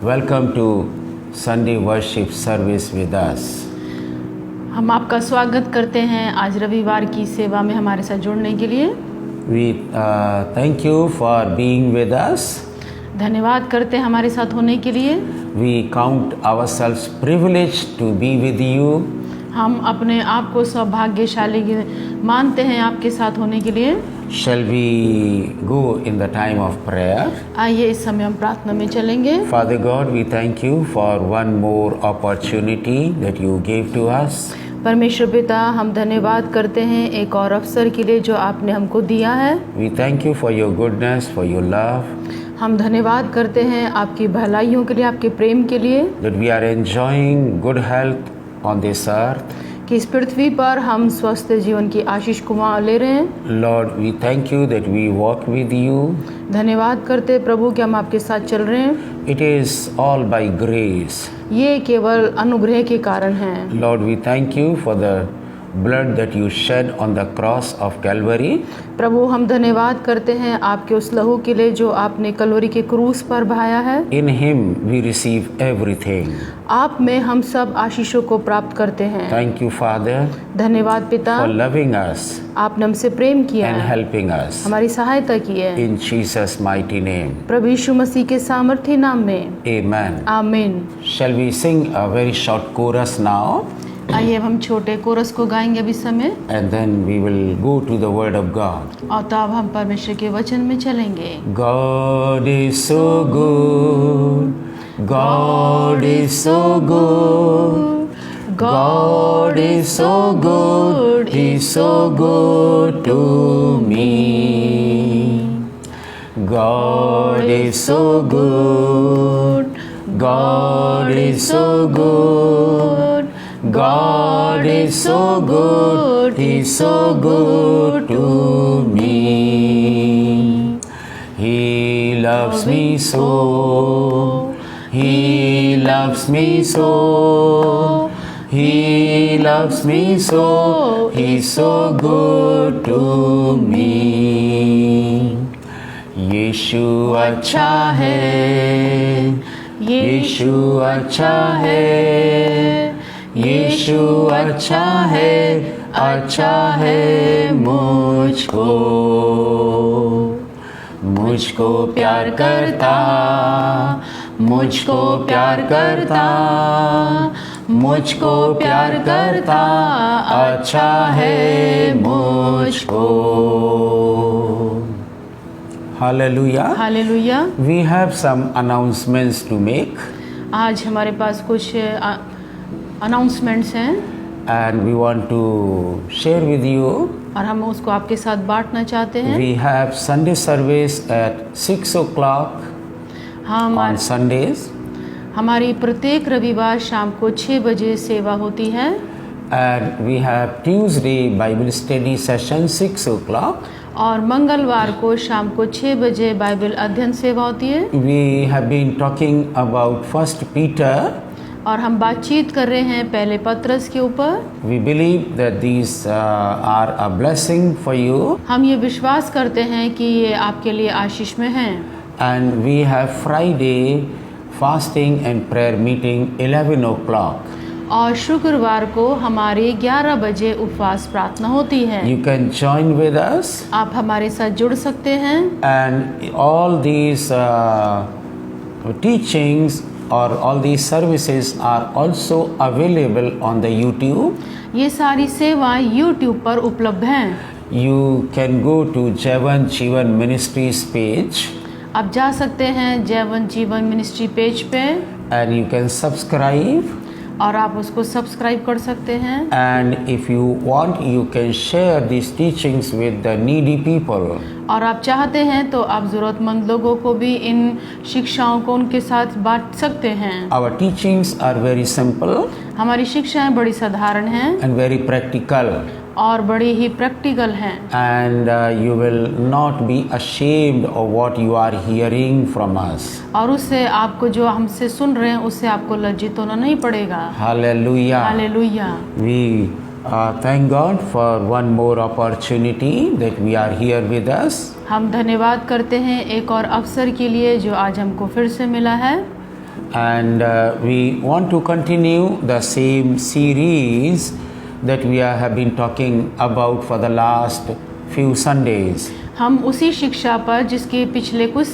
Welcome to Sunday worship service with us. हम आपका स्वागत करते हैं आज रविवार की सेवा में हमारे साथ जुड़ने के लिए। We thank you for being with us. धन्यवाद करते हैं हमारे साथ होने के लिए। We count ourselves privileged to be with you. हम अपने आप को सौभाग्यशाली मानते हैं आपके साथ होने के लिए। Shall we go in the time of prayer? आइए इस समय हम प्रार्थना में चलेंगे। Father God, we thank you for one more opportunity that you gave to us. परमेश्वर पिता, हम धन्यवाद करते हैं एक और अवसर के लिए जो आपने हमको दिया है। We thank you for your goodness, for your love. हम धन्यवाद करते हैं आपकी भलाइयों के लिए, आपके प्रेम के लिए, That we are enjoying good health on this earth. कि इस पृथ्वी पर हम स्वस्थ जीवन की आशीष को ले रहे हैं। Lord, we thank you that we walk with you. धन्यवाद करते हैं प्रभु कि हम आपके साथ चल रहे हैं। It is all by grace. ये केवल अनुग्रह के कारण है। Lord, we thank you for the blood that you shed on the cross of Calvary. प्रभु, हम धन्यवाद करते हैं आपके उस लहू के लिए जो आपने कलवरी के क्रूस पर बहाया है। In him we receive everything. आप में हम सब आशीषों को प्राप्त करते हैं। Thank you, Father, धन्यवाद पिता, for loving us आपने हमसे प्रेम किया and है, helping us. हमारी सहायता की है। In Jesus' mighty name. प्रभु यीशु मसीह के सामर्थ्य नाम में Amen. आमीन। Shall we sing a very short chorus now? आइए अब हम छोटे कोरस को गाएंगे अभी समय, And then we will go to the Word of God. और तब हम परमेश्वर के वचन में चलेंगे। God is so good. God is so good. God is so good. He's so good to me. God is so good. God is so good. God is so good. He's so good to me. He loves me so. He loves me so. He loves me so. He's so good to me. यीशु अच्छा है, यीशु अच्छा है, यीशु अच्छा है मुझको, मुझको प्यार करता, मुझको प्यार करता, मुझको प्यार करता, अच्छा है मुझको। Hallelujah. Hallelujah. We have some announcements to make. आज हमारे पास कुछ अनाउंसमेंट्स हैं And we want to share with you. और हम उसको आपके साथ बांटना चाहते हैं। We have Sunday service at 6 o'clock on Sundays. हमारी प्रत्येक रविवार शाम को 6 बजे सेवा होती है। And we have Tuesday Bible study session 6 o'clock. और मंगलवार को शाम को 6 बजे बाइबल अध्ययन सेवा होती है। We have been talking about First Peter. और हम बातचीत कर रहे हैं पहले पत्रस के ऊपर। We believe that these are a blessing for you. हम ये विश्वास करते हैं कि ये आपके लिए आशीष में हैं। And we have Friday fasting and prayer meeting 11 o'clock. और शुक्रवार को हमारी 11 बजे उपवास प्रार्थना होती है। You can join with us. आप हमारे साथ जुड़ सकते हैं। And all these teachings or all these services are also available on the YouTube. ये सारी सेवाएं YouTube पर उपलब्ध हैं। You can go to Jeevan Jeevan Ministries page. आप जा सकते हैं जीवन जीवन मिनिस्ट्री पेज पे, And you can subscribe. और आप उसको सब्सक्राइब कर सकते हैं। And if you want, you can share these teachings with the needy people. और आप चाहते हैं तो आप ज़रूरतमंद लोगों को भी इन शिक्षाओं को उनके साथ बांट सकते हैं। Our teachings are very simple हमारी शिक्षाएं बड़ी साधारण हैं and very practical. और बड़ी ही प्रैक्टिकल हैं। And you will not be ashamed of what you are hearing from us. और उससे आपको जो हमसे सुन रहे हैं उससे आपको लज्जित होना नहीं पड़ेगा। Hallelujah. Hallelujah. We thank God for one more opportunity that we are here with us. हम धन्यवाद करते हैं एक और अवसर के लिए जो आज हमको फिर से मिला है। And we want to continue the same series that we have been talking about for the last few Sundays. हम उसी शिक्षा पर जिसके पिछले कुछ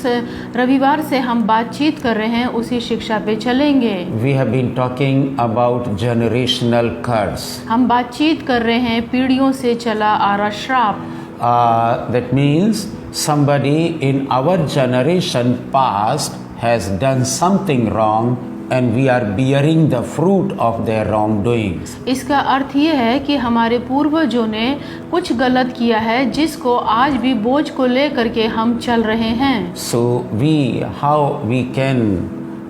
रविवार से हम बातचीत कर रहे हैं उसी शिक्षा पे चलेंगे। We have been talking about generational curse. हम बातचीत कर रहे हैं पीढ़ियों से चला आ रहा श्राप। That means somebody in our generation past has done something wrong and we are bearing the fruit of their wrongdoings. इसका अर्थ ये है कि हमारे पूर्वजों ने कुछ गलत किया है जिसको आज भी बोझ को लेकर के हम चल रहे हैं। So how we can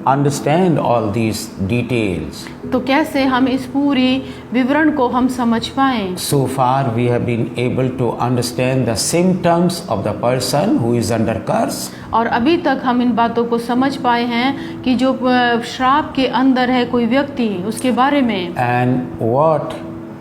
understand all these details? तो कैसे हम इस पूरी विवरण को हम समझ पाएं? So far we have been able to understand the symptoms of the person who is under curse. और अभी तक हम इन बातों को समझ पाए हैं कि जो श्राप के अंदर है कोई व्यक्ति उसके बारे में। And what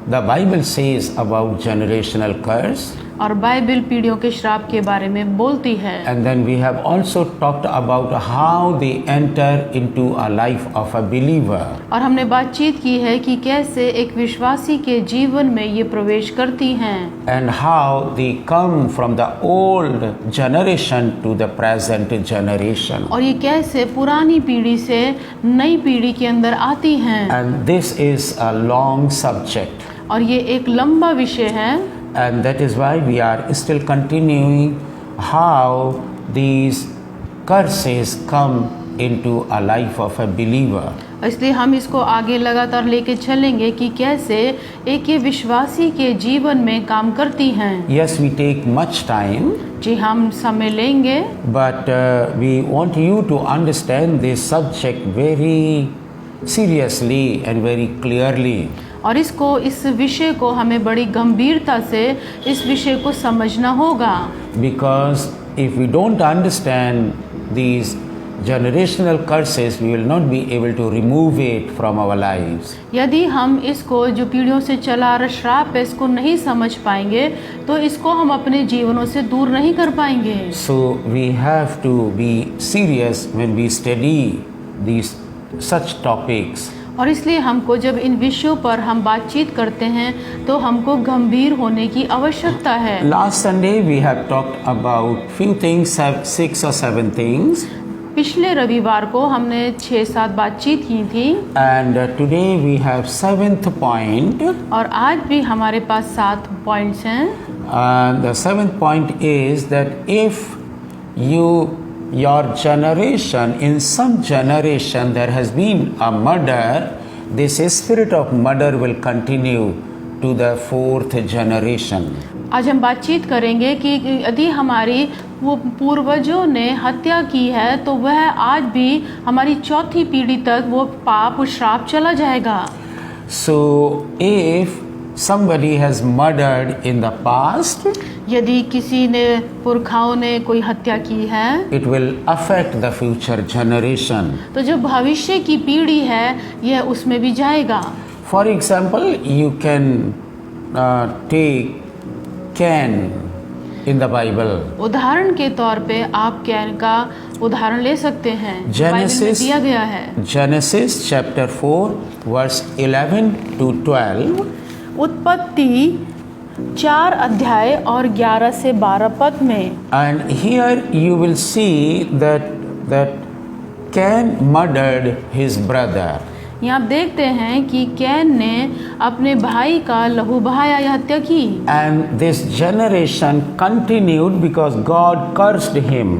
the Bible says about generational curse. और बाइबल पीढ़ियों के श्राप के बारे में बोलती है। And then we have also talked about how they enter into a life of a believer. और हमने बातचीत की है कि कैसे एक विश्वासी के जीवन में ये प्रवेश करती हैं। And how they come from the old generation to the present generation. और ये कैसे पुरानी पीढ़ी से नई पीढ़ी के अंदर आती हैं। And this is a long subject. और ये एक लंबा विषय है। And that is why we are still continuing how these curses come into a life of a believer. इसलिए हम इसको आगे लगातार लेके चलेंगे कि कैसे एक ये विश्वासी के जीवन में काम करती हैं। Yes, we take much time. जी हम समय लेंगे। But we want you to understand this subject very seriously and very clearly. और इस विषय को हमें बड़ी गंभीरता से इस विषय को समझना होगा। Because if we don't understand these generational curses, we will not be able to remove it from our lives. यदि हम इसको जो पीढ़ियों से चला आ रहा श्राप है इसको नहीं समझ पाएंगे तो इसको हम अपने जीवनों से दूर नहीं कर पाएंगे। So we have to be serious when we study these such topics. और इसलिए हमको जब इन विषयों पर हम बातचीत करते हैं तो हमको गंभीर होने की आवश्यकता है। Last Sunday we have talked about few things, 6 or 7 things. पिछले रविवार को हमने 6-7 बातचीत की थी। And today we have 7th point. और आज भी हमारे पास 7 पॉइंट्स हैं। The 7th point is that if your generation, in some generation there has been a murder, this spirit of murder will continue to the 4th generation. आज हम बातचीत करेंगे कि यदि हमारी वो पूर्वजों ने हत्या की है तो वह आज भी हमारी 4थी पीढ़ी तक वो पाप श्राप चला जाएगा। So if somebody has murdered in the past, यदि किसी ने पुरखाओं ने कोई हत्या की है it will affect the future generation. तो जो भविष्य की पीढ़ी है यह उसमें भी जाएगा। For example, you can take Cain in the Bible. उदाहरण के तौर पे आप कैन का उदाहरण ले सकते हैं। बाइबल में दिया गया है। Genesis chapter 4 verse 11 to 12. उत्पत्ति 4 अध्याय और 11 से 12 पद में। And here you will see that Cain murdered his brother. यहाँ आप देखते हैं कि कैन ने अपने भाई का लहू बहाया या हत्या की। And this generation continued because God cursed him.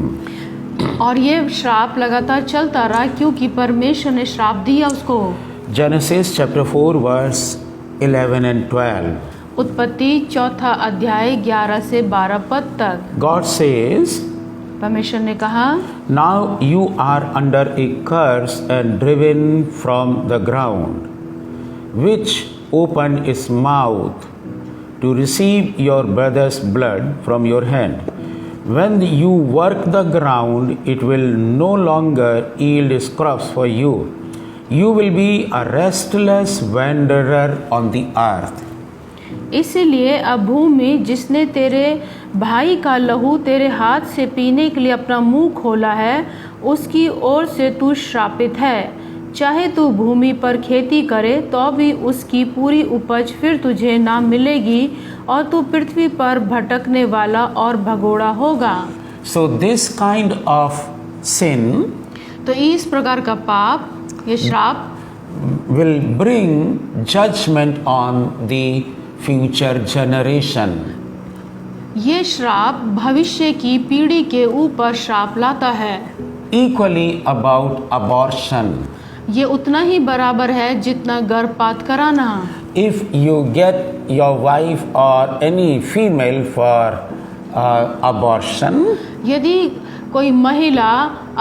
और ये श्राप लगातार चलता रहा क्योंकि परमेश्वर ने श्राप दिया उसको। Genesis chapter 4 verse 11 and 12. उत्पत्ति 4 अध्याय 11 से 12 पद तक। God says, परमेश्वर ने कहा, now you are under a curse and driven from the ground, which opened its mouth to receive your brother's blood from your hand. When you work the ground, it will no longer yield crops for you. You will be a restless wanderer on the earth. इसलिए अब भूमि जिसने तेरे भाई का लहू तेरे हाथ से पीने के लिए अपना मुंह खोला है उसकी ओर से तू श्रापित है। चाहे तू भूमि पर खेती करे तो भी उसकी पूरी उपज फिर तुझे ना मिलेगी, और तू पृथ्वी पर भटकने वाला और भगोड़ा होगा। So this kind of sin तो इस प्रकार का पाप, ये श्राप will bring judgment on the future generation. ये श्राप भविष्य की पीढ़ी के ऊपर श्राप लाता है। Equally about abortion. ये उतना ही बराबर है जितना गर्भपात कराना। If you get your wife or any female for abortion, यदि कोई महिला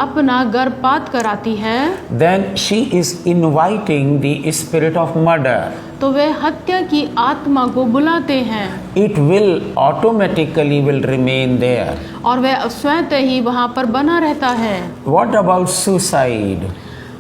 अपना गर्भपात कराती है then she is inviting the spirit of murder. तो वे हत्या की आत्मा को बुलाते हैं, It will automatically will remain there. और वह स्वतः ही वहाँ पर बना रहता है। What about suicide?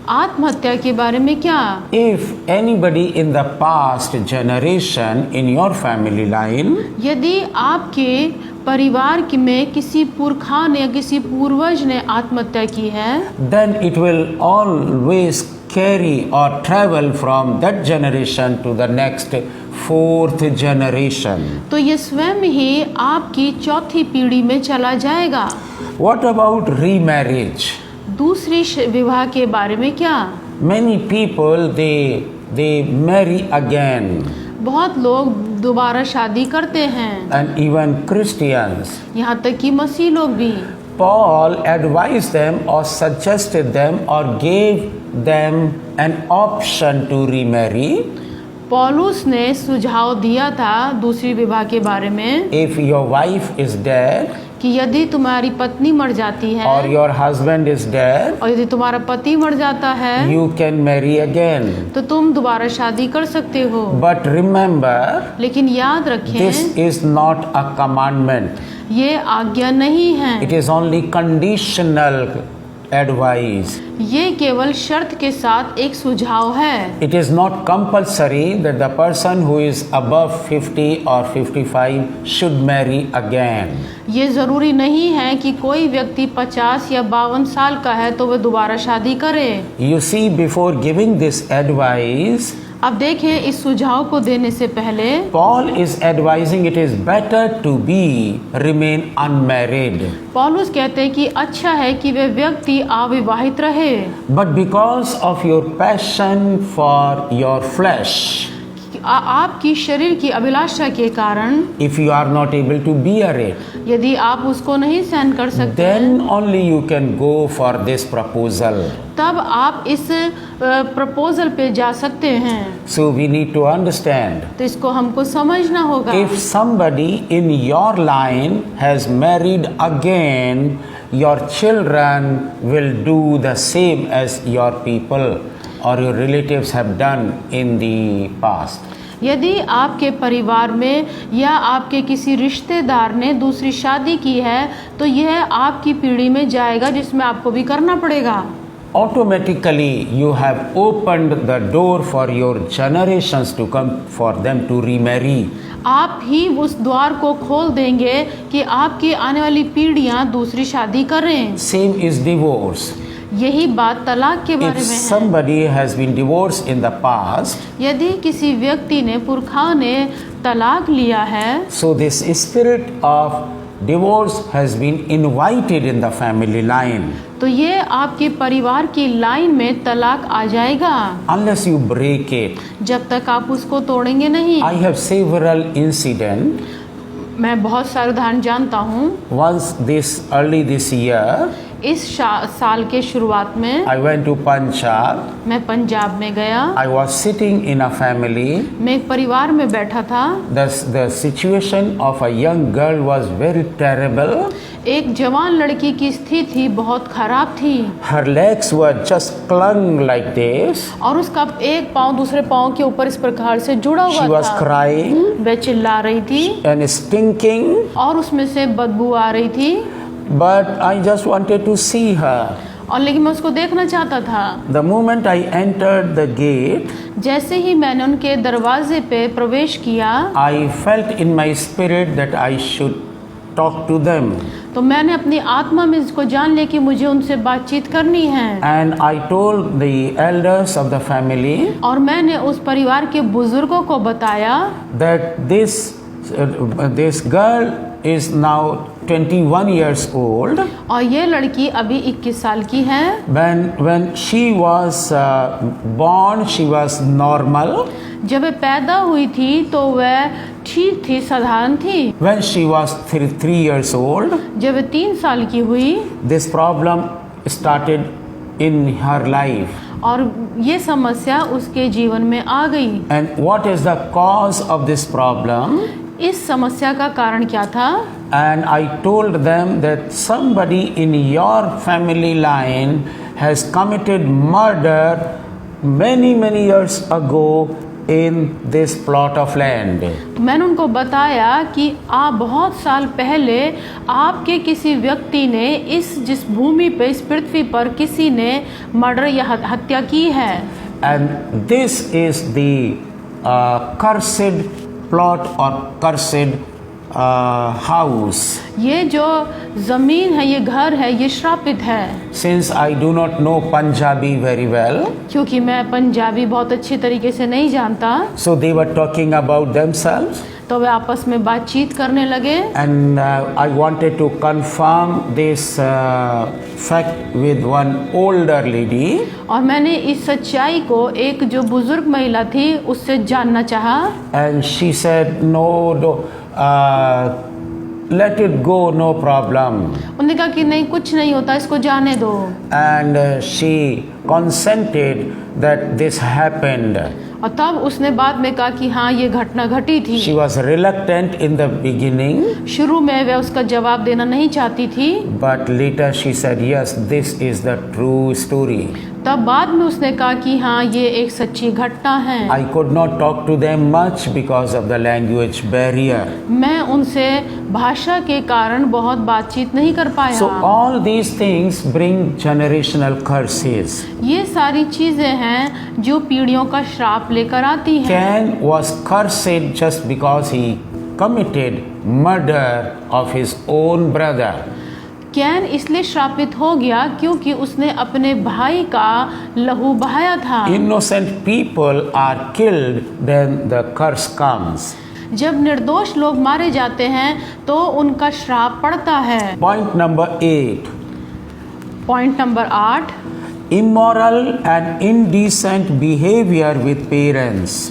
आत्महत्या के बारे में क्या? If anybody in the past generation in your family line यदि आपके परिवार में किसी पुरखा ने, किसी पूर्वज ने आत्महत्या की है, then it will always carry or travel from that generation to the next fourth generation. तो ये स्वयं ही आपकी चौथी पीढ़ी में चला जाएगा। What about remarriage? दूसरी विवाह के बारे में क्या? Many people they marry again, बहुत लोग दोबारा शादी करते हैं, and even Christians. यहाँ तक कि मसीह लोग भी। Paul advised them or suggested them or gave them an option to remarry. पौलुस ने सुझाव दिया था दूसरी विवाह के बारे में If your wife is dead कि यदि तुम्हारी पत्नी मर जाती है or your husband is dead, और यदि तुम्हारा पति मर जाता है you can marry again. तो तुम दोबारा शादी कर सकते हो। But remember, लेकिन याद रखें, this is not a commandment. ये आज्ञा नहीं है, It is only conditional advice. ये केवल शर्त के साथ एक सुझाव है। It is not compulsory that the person who is above 50 or 55 should marry again. ये ज़रूरी नहीं है कि कोई व्यक्ति 50 या 52 साल का है तो वह दोबारा शादी करे। You see, before giving this advice, अब देखें, इस सुझाव को देने से पहले Paul is advising it is better to remain unmarried. पौलुस कहते हैं कि अच्छा है कि वे व्यक्ति अविवाहित रहे, But because of your passion for your flesh, आपकी शरीर की अभिलाषा के कारण if you are not able to bear it, यदि आप उसको नहीं सहन कर सकते then only you can go for this proposal. तब आप इस प्रपोजल पे जा सकते हैं। So we need to understand, तो इसको हमको समझना होगा। if somebody in your line has married again, your children will do the same as your people or your relatives have done in the past. यदि आपके परिवार में या आपके किसी रिश्तेदार ने दूसरी शादी की है तो यह आपकी पीढ़ी में जाएगा, जिसमें आपको भी करना पड़ेगा। Automatically you have opened the door for your generations to come, for them to remarry. आप ही उस द्वार को खोल देंगे कि आपकी आने वाली पीढ़ियां दूसरी शादी करें। Same is divorce. यही बात तलाक के बारे If में है। somebody has been divorced in the past, यदि किसी व्यक्ति ने, पुरखा ने तलाक लिया है, so this spirit of divorce has been invited in the family line. तो ये आपके परिवार की लाइन में तलाक आ जाएगा, Unless you break it. जब तक आप उसको तोड़ेंगे नहीं। I have several incidents. मैं बहुत सारे उदाहरण जानता हूँ। Once early this year, इस साल के शुरुआत में I went to Punjab. मैं पंजाब में गया। I was sitting in a family. मैं एक परिवार में बैठा था। The situation of a young girl was very terrible. एक जवान लड़की की स्थिति बहुत खराब थी। Her legs were just clung like this. और उसका एक पाँव दूसरे पाँव के ऊपर इस प्रकार से जुड़ा हुआ She was था। crying वह चिल्ला रही थी and stinking. और उसमें से बदबू आ रही थी। But I just wanted to see her. और लेकिन मैं उसको देखना चाहता था। The moment I entered the gate, जैसे ही मैंने उनके दरवाजे पे प्रवेश किया, I felt in my spirit that I should talk to them. तो मैंने अपनी आत्मा में इसको जान लिया कि मुझे उनसे बातचीत करनी है। And I told the elders of the family और मैंने उस परिवार के बुजुर्गों को बताया that this girl is now 21 years old. और ये लड़की अभी 21 साल की है। When she was born, she was normal. जब वे पैदा हुई थी तो वह ठीक थी, साधारण थी। When she was 3 years old, जब वे 3 साल की हुई this problem started in her life. और ये समस्या उसके जीवन में आ गई। And what is the cause of this problem? इस समस्या का कारण क्या था? And I told them that somebody in your family line has committed murder many years ago in this plot of land. मैंने उनको बताया कि आप बहुत साल पहले आपके किसी व्यक्ति ने जिस भूमि पे, इस पृथ्वी पर किसी ने मर्डर या हत्या की है। And this is the cursed plot or cursed house. ये जो जमीन है, ये घर है, ये श्रापित है। Since I do not know Punjabi very well, क्योंकि मैं पंजाबी बहुत अच्छी तरीके से नहीं जानता, so they were talking about themselves. तो वे आपस में बातचीत करने लगे। And I wanted to confirm this fact with one older lady. और मैंने इस सच्चाई को एक जो बुजुर्ग महिला थी उससे जानना चाहा। And she said, no, let it go, no problem. उन्होंने कहा कि नहीं, कुछ नहीं होता, इसको जाने दो। And she consented that this happened. और तब उसने बाद में कहा कि हाँ, ये घटना घटी थी। She was reluctant in the beginning, शुरू में वह उसका जवाब देना नहीं चाहती थी, but later she said, yes, this is the true story. तब बाद में उसने कहा कि हाँ, ये एक सच्ची घटना है। I could not talk to them much because of the language barrier. मैं उनसे भाषा के कारण बहुत बातचीत नहीं कर पाया। So all these things bring generational curses. ये सारी चीजें हैं जो पीढ़ियों का श्राप लेकर आती हैं। Cain was cursed just because he committed murder of his own brother. Can इसलिए श्रापित हो गया क्योंकि उसने अपने भाई का लहू बहाया था। Innocent people are killed, then the curse comes. जब निर्दोष लोग मारे जाते हैं तो उनका श्राप पड़ता है। Point number 8. Point number 8, Immoral and indecent behavior with parents.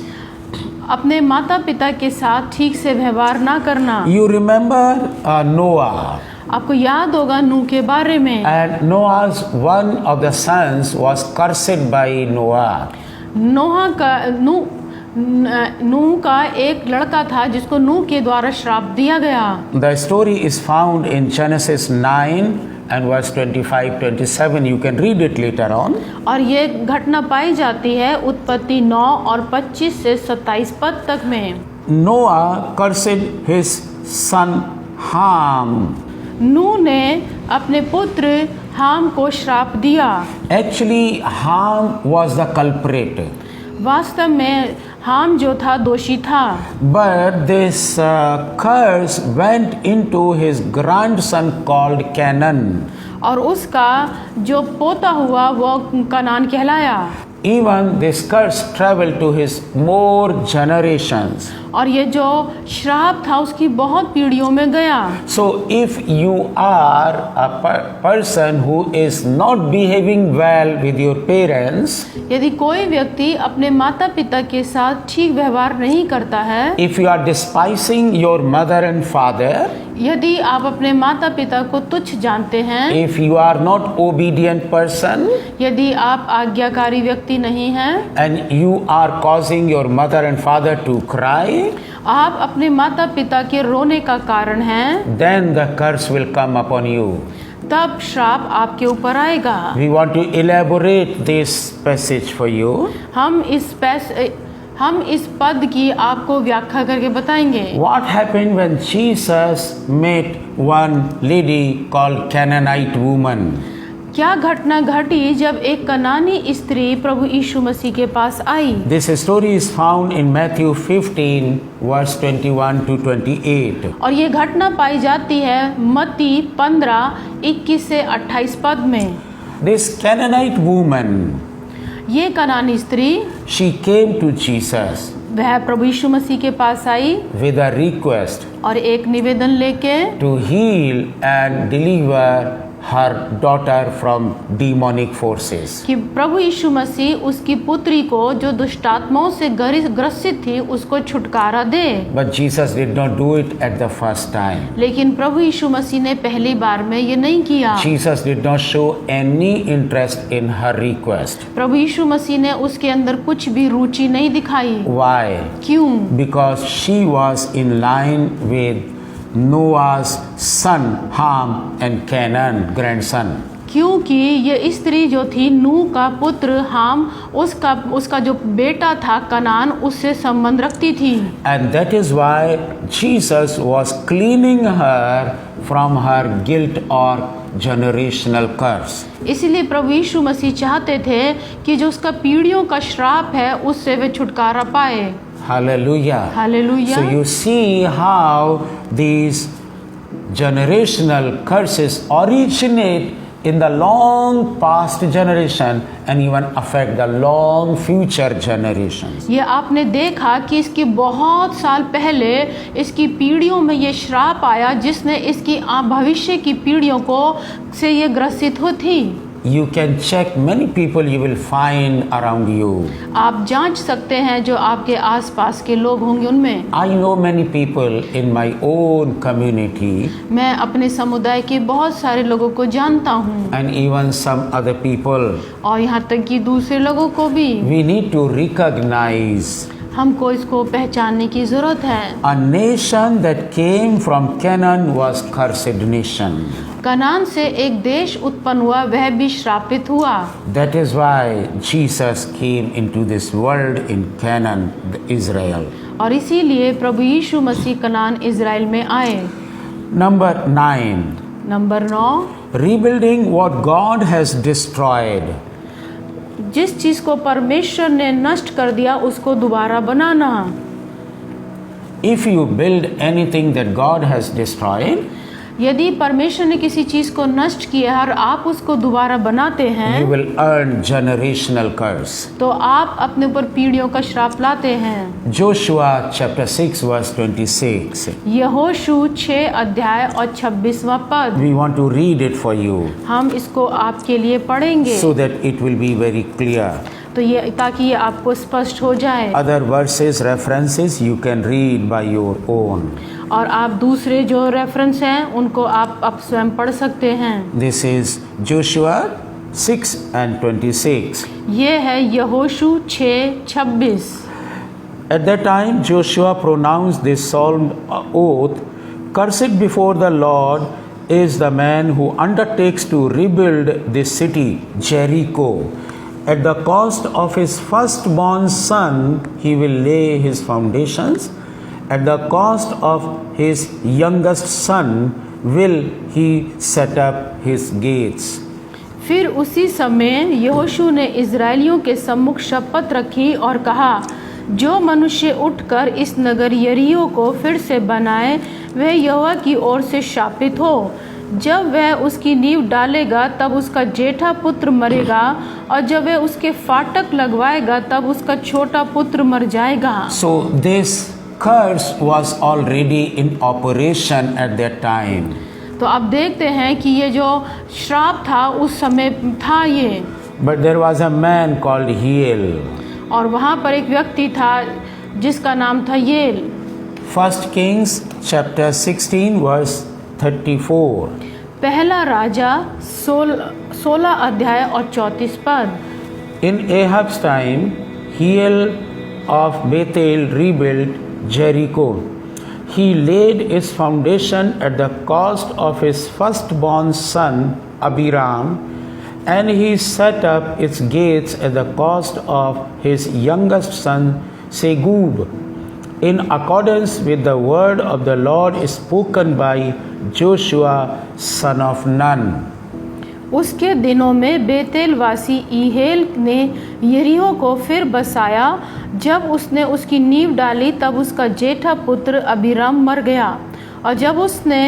अपने माता पिता के साथ ठीक से व्यवहार ना करना। You remember Noah. आपको याद होगा नूह के बारे में। And Noah's one of the sons was cursed by Noah. नूह का एक लड़का था जिसको नूह के द्वारा श्राप दिया गया। The story is found in Genesis 9 and verse 25-27. You can read it later on. और ये घटना पाई जाती है उत्पत्ति 9 और 25 से 27 पद तक में। Noah cursed his son Ham. नूह ने अपने पुत्र हाम को श्राप दिया। Actually, Ham was the culprit. वास्तव में हाम जो था दोषी था। But this curse went into his grandson called Canaan. और उसका जो पोता हुआ वो कनान कहलाया। Even this curse traveled to his more generations. और ये जो श्राप था उसकी बहुत पीढ़ियों में गया। So if you are a person who is not behaving well with your parents, यदि कोई व्यक्ति अपने माता पिता के साथ ठीक व्यवहार नहीं करता है, if you are despising your mother and father, यदि आप अपने माता पिता को तुच्छ जानते हैं, if you are not obedient person, यदि आप आज्ञाकारी व्यक्ति नहीं हैं, and you are causing your mother and father to cry, आप अपने माता पिता के रोने का कारण हैं, then the curse will come upon you. तब श्राप आपके ऊपर आएगा। We want to elaborate this passage for you. हम इस पद की आपको व्याख्या करके बताएंगे। What happened when Jesus met one lady called Canaanite woman? क्या घटना घटी जब एक कनानी स्त्री प्रभु यीशु मसीह के पास आई? This story is found in Matthew 15, verse 21 to 28. और ये घटना पाई जाती है मत्ती 15, 21 से 28 पद में। This Canaanite woman, ये कनानी स्त्री, she came to Jesus वह प्रभु यीशु मसीह के पास आई with a request और एक निवेदन लेके to heal and deliver her daughter from demonic forces. कि प्रभु यीशु मसीह उसकी पुत्री को जो दुष्टात्माओं से ग्रसित थी उसको छुटकारा दे। But Jesus did not do it at the first time. लेकिन प्रभु यीशु मसीह ने पहली बार में ये नहीं किया। Jesus did not show any interest in her request. प्रभु यीशु मसीह ने उसके अंदर कुछ भी रुचि नहीं दिखाई। Why? क्यों? Because she was in line with Noah's son Ham and Canaan grandson. क्योंकि ये स्त्री जो थी नूह का पुत्र हाम, उसका जो बेटा था कनान, उससे संबंध रखती थी। And that is why Jesus was cleaning her from her guilt or generational curse. इसलिए प्रभु यीशु मसीह चाहते थे कि जो उसका पीढ़ियों का श्राप है उससे वे छुटकारा पाए। Hallelujah. Hallelujah. So you see how these generational curses originate in the long past generation and even affect the long future generations. ये आपने देखा कि इसकी बहुत साल पहले इसकी पीढ़ियों में ये श्राप आया जिसने इसकी भविष्य की पीढ़ियों को से ये ग्रसित हो थी। You can check many people you will find around you. आप जांच सकते हैं जो आपके आसपास के लोग होंगे उनमें। I know many people in my own community. मैं अपने समुदाय के बहुत सारे लोगों को जानता हूँ। And even some other people. और यहाँ तक कि दूसरे लोगों को भी। We need to recognize. हमको इसको पहचानने की जरूरत है। A nation that came from Canaan was cursed nation. Kanan से एक देश उत्पन्न हुआ, वह भी श्रापित हुआ। That is why Jesus came into this world in Canaan, Israel. और इसीलिए प्रभु यीशु मसीह कनान इज़राइल में आए। Number 9. Number 9, Rebuilding what God has destroyed. जिस चीज को परमेश्वर ने नष्ट कर दिया उसको दोबारा बनाना। If you build anything that God has destroyed, यदि परमेश्वर ने किसी चीज को नष्ट किया और आप उसको दोबारा बनाते हैं, you will earn generational curse. तो आप अपने ऊपर पीढ़ियों का श्राप लाते हैं। Joshua chapter 6 verse 26. यहोशू 6 अध्याय और 26वां पद। We want to read it for you हम इसको आपके लिए पढ़ेंगे so that it will be very clear. तो ये ताकि ये आपको स्पष्ट हो जाए। Other verses, references you can read by your own. और आप दूसरे जो रेफरेंस हैं उनको आप स्वयं पढ़ सकते हैं। This is Joshua 6 and 26. ये है यहोशू 6:26। At that time Joshua pronounced this solemn oath, "Cursed before the Lord is the man who undertakes to rebuild this city, Jericho. At the cost of his firstborn son he will lay his foundations. At the cost of his youngest son will he set up his gates." फिर उसी समय यहोशू ने इज़राइलियों के सम्मुख शपथ रखी और कहा, जो मनुष्य उठकर इस नगर यरीहो को फिर से बनाए वह यहोवा की ओर से शापित हो। जब वह उसकी नींव डालेगा तब उसका जेठा पुत्र मरेगा और जब वह उसके फाटक लगवाएगा तब उसका छोटा पुत्र मर जाएगा। So this curse was already in operation at that time. तो आप देखते हैं कि ये जो श्राप था उस समय था ये। But there was a man called Hiel. और वहाँ पर एक व्यक्ति था जिसका नाम था येल। 1 Kings chapter 16 verse 34. पहला राजा 16 अध्याय और 34 पद। In Ahab's time, Hiel of Bethel rebuilt Jericho. He laid its foundation at the cost of his firstborn son Abiram, and he set up its gates at the cost of his youngest son Segub, in accordance with the word of the Lord spoken by Joshua son of Nun. उसके दिनों में बेतेलवासी ईहेल ने यरीहो को फिर बसाया। जब उसने उसकी नींव डाली तब उसका जेठा पुत्र अबीराम मर गया, और जब उसने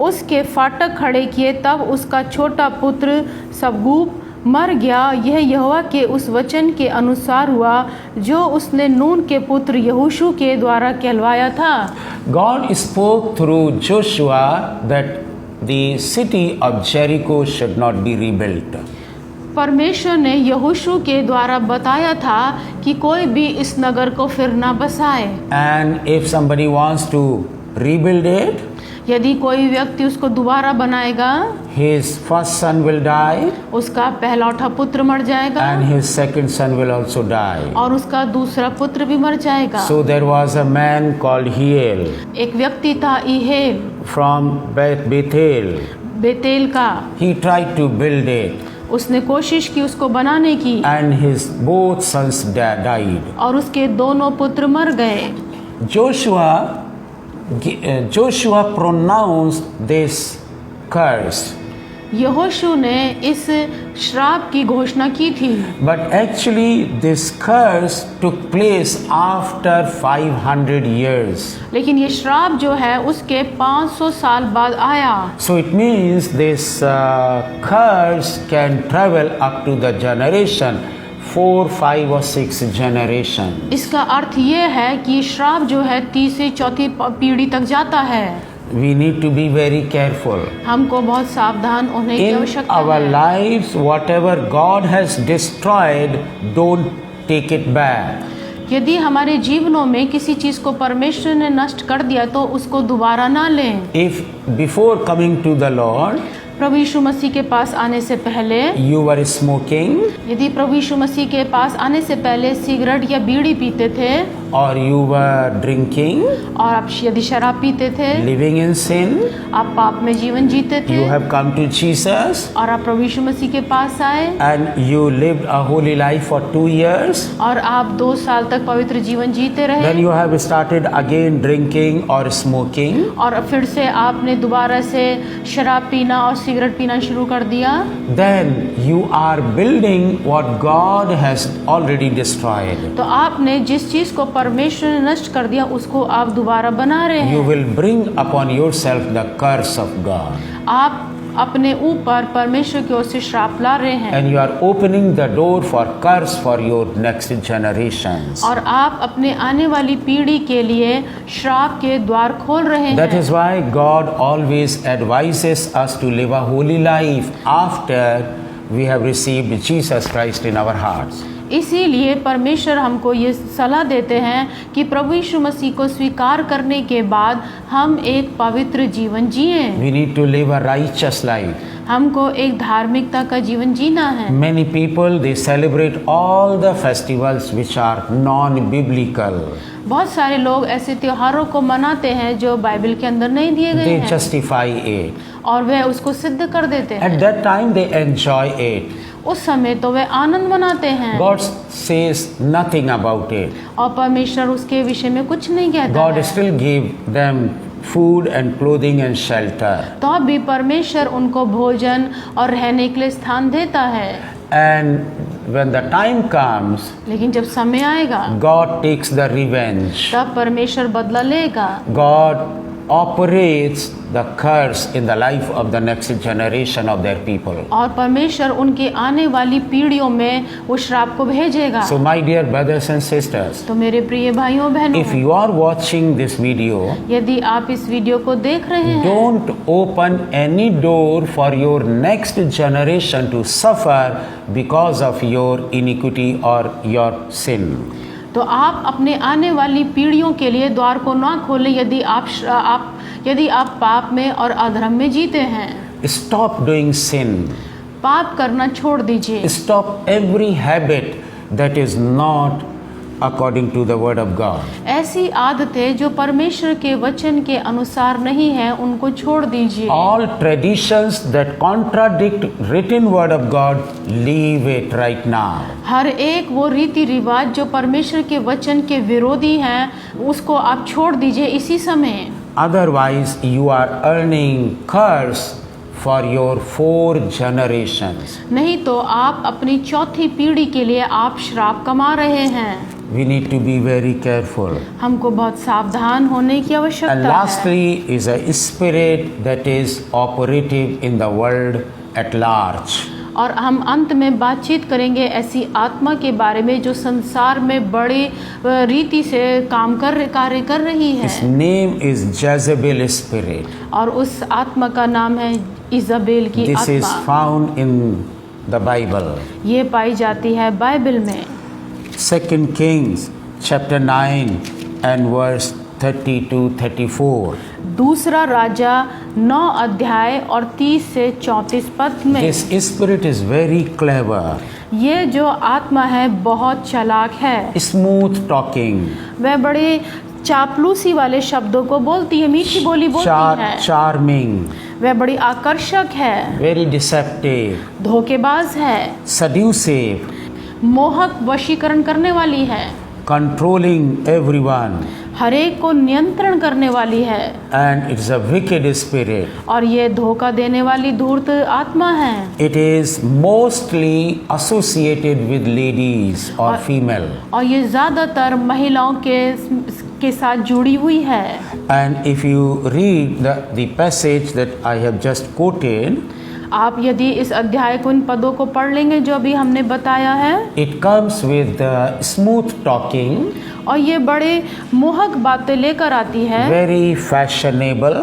उसके फाटक खड़े किए तब उसका छोटा पुत्र सबगूब मर गया। यह यहोवा के उस वचन के अनुसार हुआ जो उसने नून के पुत्र यहोशू के द्वारा कहलवाया था। God spoke through Joshua that the city of Jericho should not be rebuilt. परमेश्वर ने यहोशू के द्वारा बताया था कि कोई भी इस नगर को फिर न बसाए। And if somebody wants to rebuild it, यदि कोई व्यक्ति उसको दोबारा बनाएगा, his first son will die उसका पहलौठा पुत्र मर जाएगा and his second son will also die. और उसका दूसरा पुत्र भी मर जाएगा। So there was a man called Hiel एक व्यक्ति था ईहेल from Bethel. बेतेल का। He tried to build it उसने कोशिश की उसको बनाने की, and his both sons died. और उसके दोनों पुत्र मर गए। Joshua pronounced this curse, यहोशू ने इस श्राप की घोषणा की थी, but actually this curse took place after 500 years. लेकिन ये श्राप जो है उसके 500 साल बाद आया। So it means this curse can travel up to the generation 4, 5 or 6 generation. इसका अर्थ ये है कि श्राप जो है तीसरी चौथी पीढ़ी तक जाता है। We need to be very careful. हमको बहुत सावधान होने की In आवश्यकता our है। lives, whatever God has destroyed, don't take it back. यदि हमारे जीवनों में किसी चीज को परमेश्वर ने नष्ट कर दिया तो उसको दोबारा ना लें। If before coming to the Lord, प्रभु यीशु मसीह के पास आने से पहले you were smoking, यदि प्रभु यीशु मसीह के पास आने से पहले सिगरेट या बीड़ी पीते थे, or you were drinking, और आप यदि शराब पीते थे, living in sin, आप पाप में जीवन जीते थे, you have come to Jesus और आप प्रभु यीशु मसीह के पास आए, and you lived a holy life for 2 years, और आप 2 साल तक पवित्र जीवन जीते रहे, then you have started again drinking or smoking, और फिर से आपने दोबारा से शराब पीना और सिगरेट पीना शुरू कर दिया, then you are building what God has already destroyed. तो आपने जिस चीज को परमेश्वर ने नष्ट कर दिया उसको आप दोबारा बना रहे You हैं। will bring upon yourself the curse of God. आप अपने ऊपर परमेश्वर की ओर से श्राप ला रहे हैं, And you are opening the door for curse for your next generations. और आप अपने आने वाली पीढ़ी के लिए श्राप के द्वार खोल रहे That हैं। is why God always advises us to live a holy life after we have received Jesus Christ in our hearts. इसीलिए परमेश्वर हमको ये सलाह देते हैं कि प्रभु यीशु मसीह को स्वीकार करने के बाद हम एक पवित्र जीवन जिएं। We need to live a righteous life. हमको एक धार्मिकता का जीवन जीना है। Many people, they celebrate all the festivals which are non-biblical. बहुत सारे लोग ऐसे त्योहारों को मनाते हैं जो बाइबल के अंदर नहीं दिए गए They हैं, justify it. और वे उसको सिद्ध कर देते हैं। At that time they enjoy it. उस समय तो वे आनंद मनाते हैं, God says nothing about it. और परमेश्वर उसके विषय में कुछ नहीं कहता God है। still gave them food and clothing and shelter. तो अब भी परमेश्वर उनको भोजन और रहने के लिए स्थान देता है। And when the time comes, लेकिन जब समय आएगा God takes the revenge. तब परमेश्वर बदला लेगा। God operates the curse in the life of the next generation of their people. और परमेश्वर उनके आने वाली पीढ़ियों में वो श्राप को भेजेगा। So my dear brothers and sisters, तो मेरे प्रिय भाइयों बहनों, if you are watching this video, यदि आप इस वीडियो को देख रहे हैं, don't open any door for your next generation to suffer because of your iniquity or your sin. तो आप अपने आने वाली पीढ़ियों के लिए द्वार को ना खोलें यदि आप पाप में और अधर्म में जीते हैं। Stop doing sin. पाप करना छोड़ दीजिए। Stop every habit that is not according to the word of God. ऐसी आदतें जो परमेश्वर के वचन के अनुसार नहीं है उनको छोड़ दीजिए। All traditions that contradict written word of God, leave it right now. हर एक वो रीति रिवाज जो परमेश्वर के वचन के विरोधी हैं उसको आप छोड़ दीजिए इसी समय। Otherwise, you are earning curse for your 4 generations. नहीं तो आप अपनी चौथी पीढ़ी के लिए आप श्राप कमा रहे हैं। We need to be very careful. हमको बहुत सावधान होने की And आवश्यकता है। lastly is a spirit that is operative in the world at large. और हम अंत में बातचीत करेंगे ऐसी आत्मा के बारे में जो संसार में बड़ी रीति से कार्य कर रही है। His name is Jezebel spirit. और उस आत्मा का नाम है इज़ाबेल की This is आत्मा। found in the Bible. ये पाई जाती है बाइबल में। 2 Kings chapter 9 and verse 30-34. दूसरा राजा 9 अध्याय और 30 से 34 पद में। This spirit is very clever, ये जो आत्मा है बहुत चालाक है। smooth talking, वह बड़े चापलूसी वाले शब्दों को बोलती है, मीठी बोली बोलती है। charming, वह बड़ी आकर्षक है, very deceptive, धोखेबाज है, seductive, मोहक वशीकरण करने वाली है, controlling everyone, हर एक को नियंत्रण करने वाली है। and it's a wicked spirit. और ये धोखा देने वाली धूर्त आत्मा है। It is mostly associated with ladies or female. और ये ज़्यादातर महिलाओं के साथ जुड़ी हुई है। And if you read the passage that I have just quoted, आप यदि इस अध्याय को इन पदों को पढ़ लेंगे जो अभी हमने बताया है, it comes with smooth talking, और ये बड़े मोहक बातें लेकर आती है, very fashionable,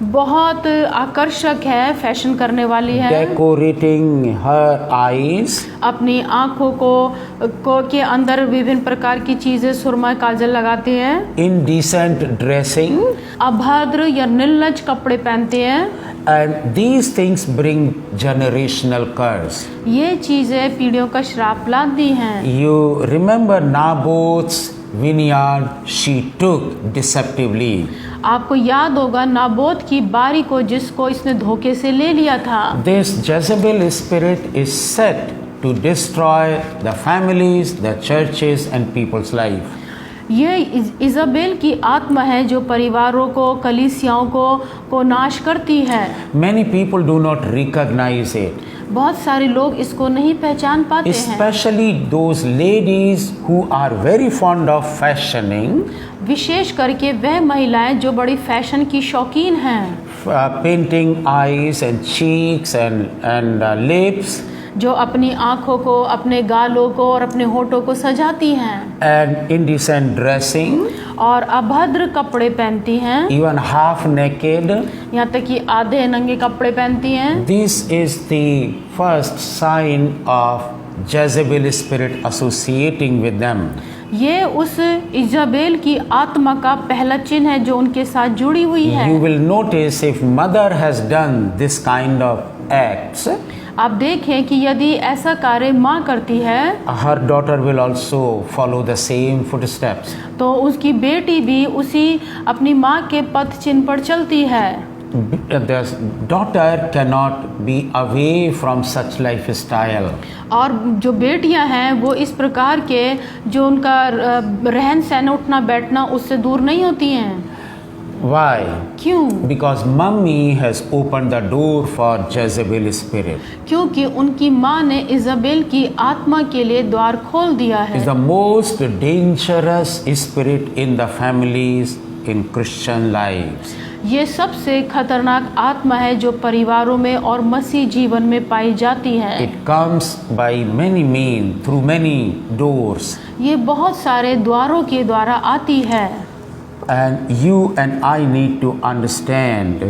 बहुत आकर्षक है, फैशन करने वाली है, decorating her eyes, अपनी आँखों को के अंदर विभिन्न प्रकार की चीजें सुरमा काजल लगाती है, indecent dressing, अभद्र या निर्लज कपड़े पहनती है। and these things bring generational curse. ये चीजें पीढ़ियों का श्राप लाती हैं। You remember Naboth's vineyard she took deceptively. आपको याद होगा नाबोत की बारी को जिसको इसने धोखे से ले लिया था। This Jezebel spirit is set to destroy the families, the churches and people's life. ये इज़ाबेल की आत्मा है जो परिवारों को, कलीसियाओं को नाश करती है। Many people do not recognize it. बहुत सारे लोग इसको नहीं पहचान पाते हैं, Especially those ladies who are very fond of fashioning, विशेष करके वह महिलाएं जो बड़ी फैशन की शौकीन हैं, painting eyes and cheeks and lips, जो अपनी आँखों को, अपने गालों को और अपने होठों को सजाती हैं, and indecent dressing, और अभद्र कपड़े पहनती हैं, even half naked. यहाँ तक कि आधे नंगे कपड़े पहनती हैं। This is the first sign of Jezebel spirit associating with them. ये उस इज़ाबेल की आत्मा का पहला चिन्ह है जो उनके साथ जुड़ी हुई है। You will notice if mother has done this kind of acts, आप देखें कि यदि ऐसा कार्य माँ करती है, her daughter will also follow the same footsteps. तो उसकी बेटी भी उसी अपनी माँ के पथ चिन्ह पर चलती है। The daughter cannot be away from such lifestyle. और जो बेटियां हैं वो इस प्रकार के जो उनका रहन सहन, उठना बैठना उससे दूर नहीं होती हैं। Why? क्यों? Because mummy has opened the door for Jezebel spirit. क्योंकि उनकी माँ ने इज़ाबेल की आत्मा के लिए द्वार खोल दिया है। It's the most dangerous spirit in the families in Christian lives. ये सबसे खतरनाक आत्मा है जो परिवारों में और मसीह जीवन में पाई जाती है। It comes by many means, through many doors. ये बहुत सारे द्वारों के द्वारा आती है। And you and I need to understand.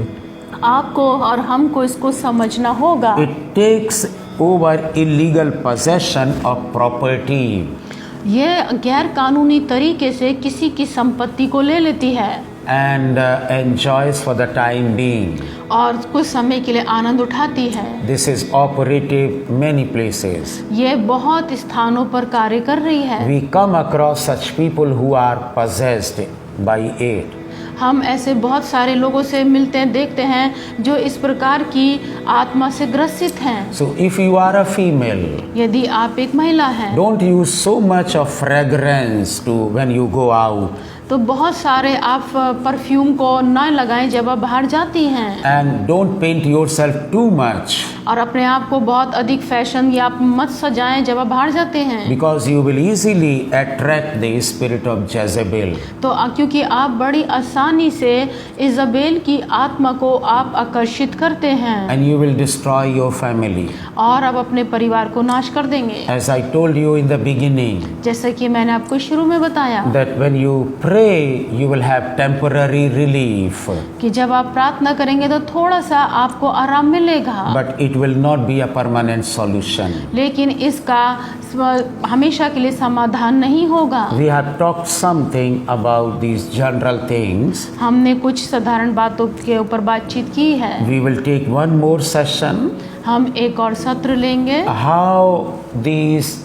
आपको और हमको इसको समझना होगा। It takes over illegal possession of property. ये गैर कानूनी तरीके से किसी की संपत्ति को ले लेती है And enjoys for the time being. और कुछ समय के लिए आनंद उठाती है। This is operative many places. ये बहुत स्थानों पर कार्य कर रही है। We come across such people who are possessed by it. हम ऐसे बहुत सारे लोगों से मिलते हैं, देखते हैं जो इस प्रकार की आत्मा से ग्रसित हैं। So if you are a female, यदि आप एक महिला हैं, don't use so much of fragrance to when you go out. तो बहुत सारे आप परफ्यूम को न लगाएं जब आप बाहर जाती हैं, and don't paint yourself too much, और अपने आप को बहुत अधिक फैशन या आप मत सजाएं जब आप बाहर जाते हैं, because you will easily attract the spirit of Jezebel. तो क्योंकि आप बड़ी आसानी से इज़ाबेल की आत्मा को आप आकर्षित करते हैं And you will destroy your family. और आप अपने परिवार को नाश कर देंगे। As I told you in the beginning, जैसा कि मैंने आपको शुरू में बताया that when you pray, you will have temporary relief, कि जब आप प्रार्थना करेंगे तो थोड़ा सा आपको आराम मिलेगा, but it will not be a permanent solution. लेकिन इसका हमेशा के लिए समाधान नहीं होगा। We have talked something about these general things. हमने कुछ साधारण बातों के ऊपर बातचीत की है। We will take one more session. हम एक और सत्र लेंगे, How these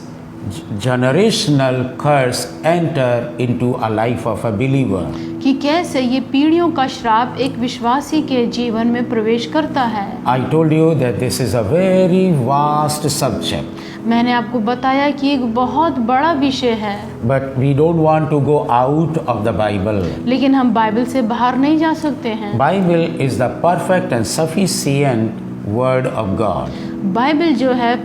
generational curse enter into a life of a believer. कि कैसे ये पीढ़ियों का श्राप एक विश्वासी के जीवन में प्रवेश करता है। I told you that this is a very vast subject, मैंने आपको बताया कि एक बहुत बड़ा विषय है, but we don't want to go out of the Bible. लेकिन हम बाइबल से बाहर नहीं जा सकते हैं। Bible is the perfect and sufficient word of God. Bible जो है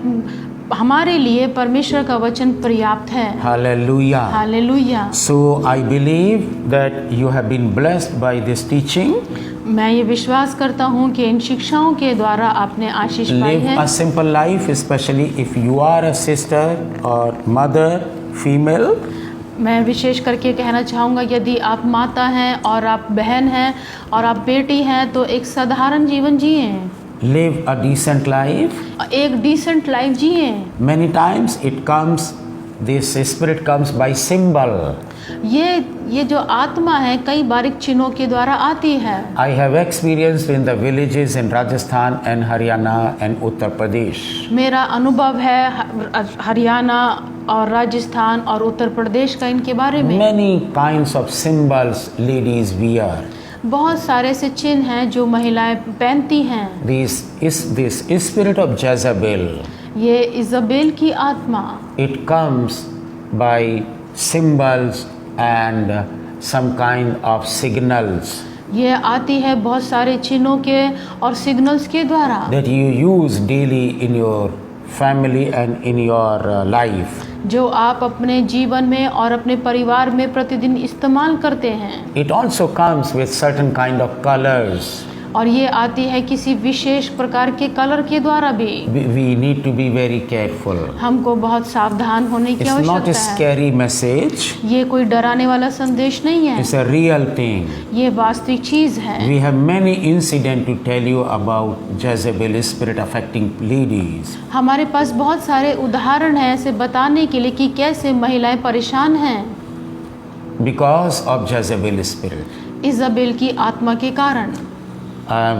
हमारे लिए परमेश्वर का वचन पर्याप्त है। Hallelujah. Hallelujah. So I believe that you have been blessed by this teaching. मैं ये विश्वास करता हूँ कि इन शिक्षाओं के द्वारा आपने आशीष पाई Live है। a simple life, especially if you are a sister or mother, female. मैं विशेष करके कहना चाहूँगा, यदि आप माता हैं और आप बहन हैं और आप बेटी हैं तो एक साधारण जीवन जिए, Live a decent life. एक डिसेंट लाइफ जिए। Many times it comes, this spirit comes by symbol. ये जो आत्मा है कई बार चिन्हों के द्वारा आती है। I have experienced in the villages in Rajasthan and Haryana and Uttar Pradesh. मेरा अनुभव है हरियाणा और राजस्थान और उत्तर प्रदेश का इनके बारे में। Many kinds of symbols ladies wear. बहुत सारे से चिन्ह हैं जो महिलाएं पहनती हैं। This spirit of Jezebel, ये इज़ाबेल की आत्मा it comes by symbols and some kind of signals ये आती है बहुत सारे चिन्हों के और सिग्नल्स के द्वारा, that you use daily in your family and in your life. जो आप अपने जीवन में और अपने परिवार में प्रतिदिन इस्तेमाल करते हैं। It also comes with certain kind of colors. और ये आती है किसी विशेष प्रकार के कलर के द्वारा भी। We need to be very careful. हमको बहुत सावधान होने की It's not a आवश्यकता है। scary message. ये कोई डराने वाला संदेश नहीं है, It's a real thing. ये वास्तविक चीज है। We have many incidents to tell you about Jezebel spirit affecting ladies. हमारे पास बहुत सारे उदाहरण हैं ऐसे बताने के लिए कि कैसे महिलाएं परेशान हैं Because of Jezebel spirit. Isabel की आत्मा के कारण।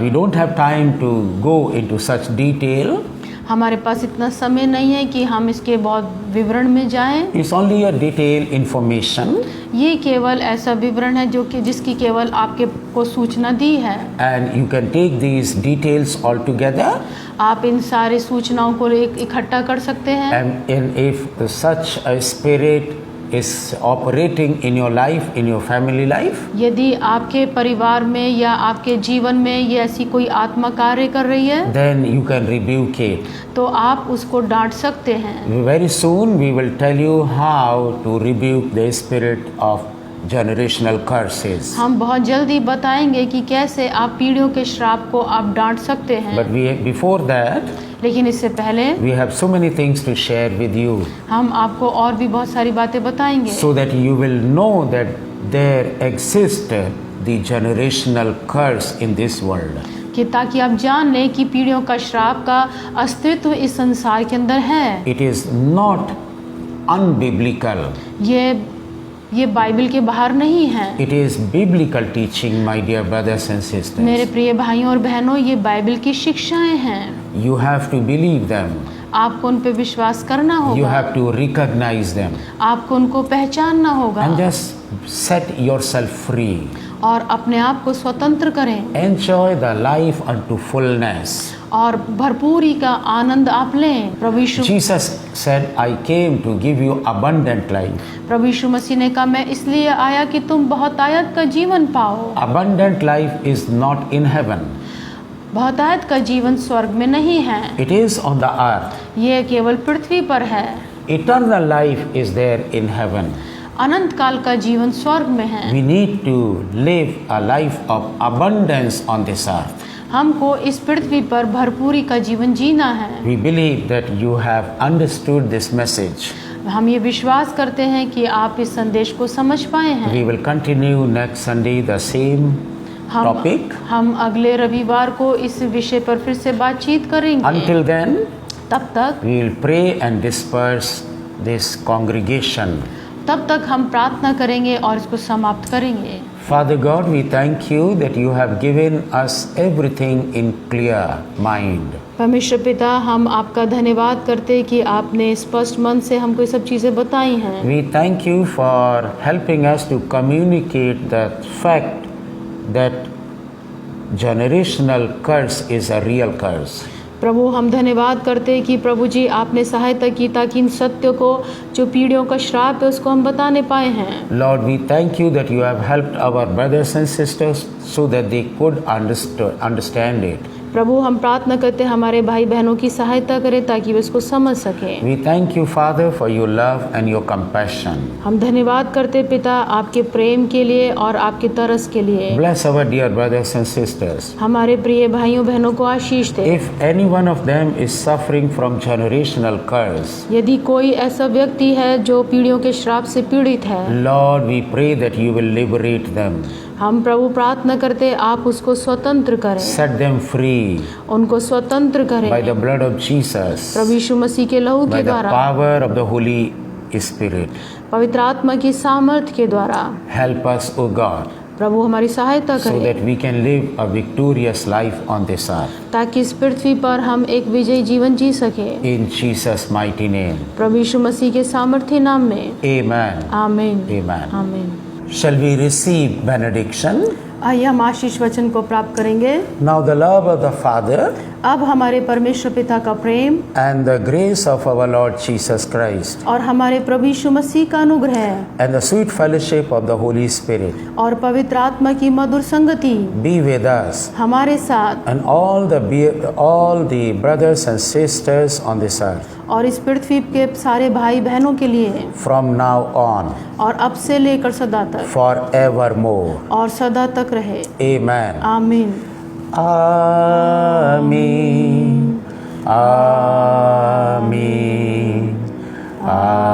We don't have time to go into such detail. हमारे पास इतना समय नहीं है कि हम इसके बहुत विवरण में जाएं। It's only a detailed information. ये केवल ऐसा विवरण है जो कि जिसकी केवल आपके को सूचना दी है। And you can take these details all together. आप इन सारी सूचनाओं को इकट्ठा कर सकते हैं। And if such a spirit is operating in your life, in your family life, यदि आपके परिवार में या आपके जीवन में ये ऐसी कोई आत्मा कार्य कर रही है then you can rebuke it. तो आप उसको डांट सकते हैं। Very soon we will tell you how to rebuke the spirit of generational curses. हम बहुत जल्दी बताएंगे कि कैसे आप पीढ़ियों के श्राप को आप डांट सकते हैं। But before that, लेकिन इससे पहले we have so many things to share with you, हम आपको और भी बहुत सारी बातें बताएंगे so that you will know that there exists the generational curse in this world. कि ताकि आप जान लें कि पीढ़ियों का श्राप का अस्तित्व इस संसार के अंदर है। It is not unbiblical. ये बाइबल के बाहर नहीं है। It is biblical teaching, my dear brothers and sisters. मेरे प्रिय भाइयों और बहनों, ये बाइबल की शिक्षाएं हैं। You have to believe them. आपको उन पे विश्वास करना You होगा, have to recognize them आपको उनको पहचानना होगा and just set yourself free. और अपने आप को स्वतंत्र करें Enjoy the life unto fullness. और भरपूरी का आनंद आप लें। प्रभु यीशु Jesus said, I came to give you abundant life. प्रभु यीशु मसीह ने कहा, मैं इसलिए आया कि तुम बहुतायत का जीवन पाओ। Abundant life is not in heaven. बहुतायत का जीवन स्वर्ग में नहीं है, It is on the earth. ये केवल पृथ्वी पर है। Eternal life is there in heaven. अनंत काल का जीवन स्वर्ग में है। We need to live a life of abundance on this earth. हमको इस पृथ्वी पर भरपूरी का जीवन जीना है। We believe that you have understood this message. हम ये विश्वास करते हैं कि आप इस संदेश को समझ पाए हैं। We will continue next Sunday the same topic. हम अगले रविवार को इस विषय पर फिर से बातचीत करेंगे। Until then, तब तक we will pray and disperse this congregation. तब तक हम प्रार्थना करेंगे और इसको समाप्त करेंगे। Father God, we thank you that you have given us everything in clear mind. परमेश्वर पिता, हम आपका धन्यवाद करते हैं कि आपने स्पष्ट मन से हमको ये सब चीज़ें बताई हैं। We thank you for helping us to communicate the fact that generational curse is a real curse. प्रभु, हम धन्यवाद करते हैं कि प्रभु जी आपने सहायता की ताकि इन सत्य को, जो पीढ़ियों का श्राप है, उसको हम बताने पाए हैं। Lord, we thank you that you have helped our brothers and sisters so that they could understand it. प्रभु, हम प्रार्थना करते हैं हमारे भाई बहनों की सहायता करें ताकि वे इसको समझ सकें। We thank you, Father, for your love and your compassion. हम धन्यवाद करते हैं पिता आपके प्रेम के लिए और आपके तरस के लिए। Bless our dear brothers and sisters. हमारे प्रिय भाइयों बहनों को आशीष दे। If any one of them is suffering from generational curse, यदि कोई ऐसा व्यक्ति है जो पीढ़ियों के श्राप से पीड़ित है, Lord, we pray that you will liberate them. हम प्रभु प्रार्थना करते हैं आप उसको स्वतंत्र करें, Set them free उनको स्वतंत्र करें by the blood of Jesus, प्रभु यीशु मसीह के लहू by के the द्वारा, power of the Holy Spirit. पवित्र आत्मा की सामर्थ्य के द्वारा। Help us, O God, प्रभु हमारी सहायता so करें that we can live a victorious life on this earth. ताकि इस पृथ्वी पर हम एक विजयी जीवन जी सके। In Jesus' mighty name. प्रभु यीशु मसीह के सामर्थ्य नाम में Amen. आमीन। Amen. आमीन। Shall we receive benediction? आइए हम आशीष वचन को प्राप्त करेंगे। Now the love of the Father अब हमारे परमेश्वर पिता का प्रेम and the grace of our Lord Jesus Christ और हमारे प्रभु यीशु मसीह का अनुग्रह and the sweet fellowship of the Holy Spirit और पवित्र आत्मा की मधुर संगति be with us हमारे साथ and all the brothers and sisters on this earth और इस पृथ्वी के सारे भाई बहनों के लिए from now on और अब से लेकर सदा तक forevermore. और सदा तक रहे। Amen. आमीन। Amen. Amen. Amen.